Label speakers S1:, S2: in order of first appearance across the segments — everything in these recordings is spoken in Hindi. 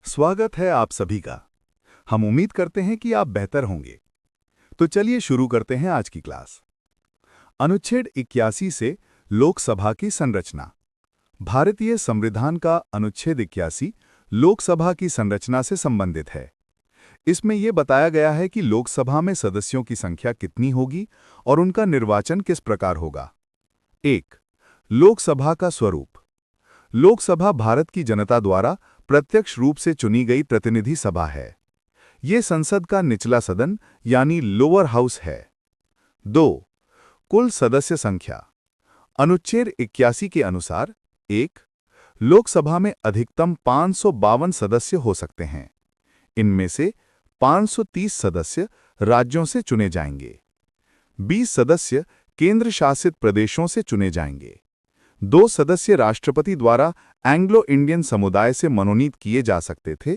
S1: स्वागत है आप सभी का। हम उम्मीद करते हैं कि आप बेहतर होंगे। तो चलिए शुरू करते हैं आज की क्लास। अनुच्छेद 81 से लोकसभा की संरचना। भारतीय संविधान का अनुच्छेद 81 लोकसभा की संरचना से संबंधित है। इसमें यह बताया गया है कि लोकसभा में सदस्यों की संख्या कितनी होगी और उनका निर्वाचन किस प्रकार होगा। 1. लोकसभा का स्वरूप। लोकसभा भारत की जनता द्वारा प्रत्यक्ष रूप से चुनी गई प्रतिनिधि सभा है। ये संसद का निचला सदन यानी लोअर हाउस है। 2. कुल सदस्य संख्या। अनुच्छेद 81 के अनुसार 1. लोकसभा में अधिकतम 552 सदस्य हो सकते हैं। इनमें से 530 सदस्य राज्यों से चुने जाएंगे। 20 सदस्य केंद्र शासित प्रदेशों से चुने जाएंगे। 2 सदस्य राष्ट्रपति द्वारा एंग्लो इंडियन समुदाय से मनोनीत किए जा सकते थे,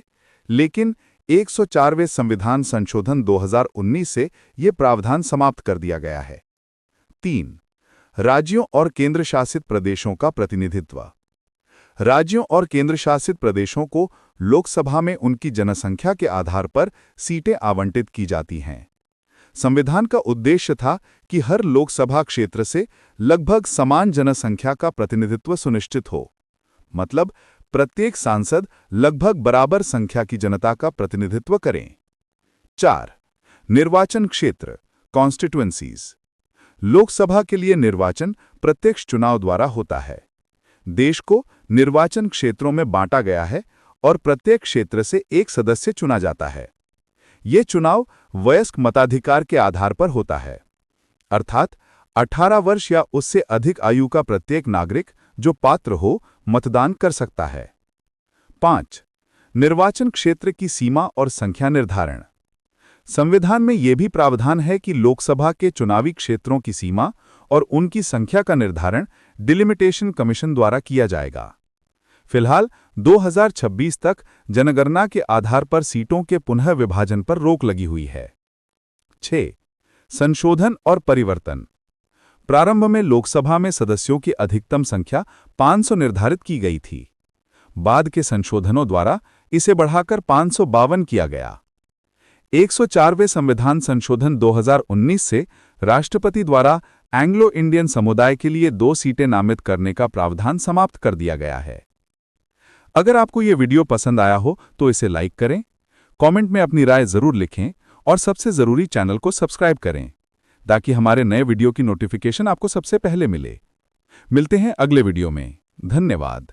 S1: लेकिन 104वें संविधान संशोधन 2019 से यह प्रावधान समाप्त कर दिया गया है। 3. राज्यों और केंद्र शासित प्रदेशों का प्रतिनिधित्व। राज्यों और केंद्र शासित प्रदेशों को लोकसभा में उनकी जनसंख्या के आधार पर सीटें आवंटित की जाती हैं। संविधान का उद्देश्य था कि हर लोकसभा क्षेत्र से लगभग समान जनसंख्या का प्रतिनिधित्व सुनिश्चित हो, मतलब प्रत्येक सांसद लगभग बराबर संख्या की जनता का प्रतिनिधित्व करें। 4. निर्वाचन क्षेत्र कॉन्स्टिट्यूएंसीज। लोकसभा के लिए निर्वाचन प्रत्यक्ष चुनाव द्वारा होता है। देश को निर्वाचन क्षेत्रों में बांटा गया है और प्रत्येक क्षेत्र से एक सदस्य चुना जाता है। ये चुनाव वयस्क मताधिकार के आधार पर होता है, अर्थात 18 वर्ष या उससे अधिक आयु का प्रत्येक नागरिक जो पात्र हो मतदान कर सकता है। 5. निर्वाचन क्षेत्र की सीमा और संख्या निर्धारण। संविधान में यह भी प्रावधान है कि लोकसभा के चुनावी क्षेत्रों की सीमा और उनकी संख्या का निर्धारण डिलिमिटेशन कमीशन द्वारा किया जाएगा। फिलहाल 2026 तक जनगणना के आधार पर सीटों के पुनः विभाजन पर रोक लगी हुई है। 6. संशोधन और परिवर्तन। प्रारंभ में लोकसभा में सदस्यों की अधिकतम संख्या 500 निर्धारित की गई थी। बाद के संशोधनों द्वारा इसे बढ़ाकर 552 किया गया। 104वें संविधान संशोधन 2019 से राष्ट्रपति द्वारा एंग्लो इंडियन समुदाय के लिए 2 सीटें नामित करने का प्रावधान समाप्त कर दिया गया है। अगर आपको ये वीडियो पसंद आया हो तो इसे लाइक करें, कमेंट में अपनी राय जरूर लिखें और सबसे जरूरी चैनल को सब्सक्राइब करें ताकि हमारे नए वीडियो की नोटिफिकेशन आपको सबसे पहले मिले। मिलते हैं अगले वीडियो में। धन्यवाद।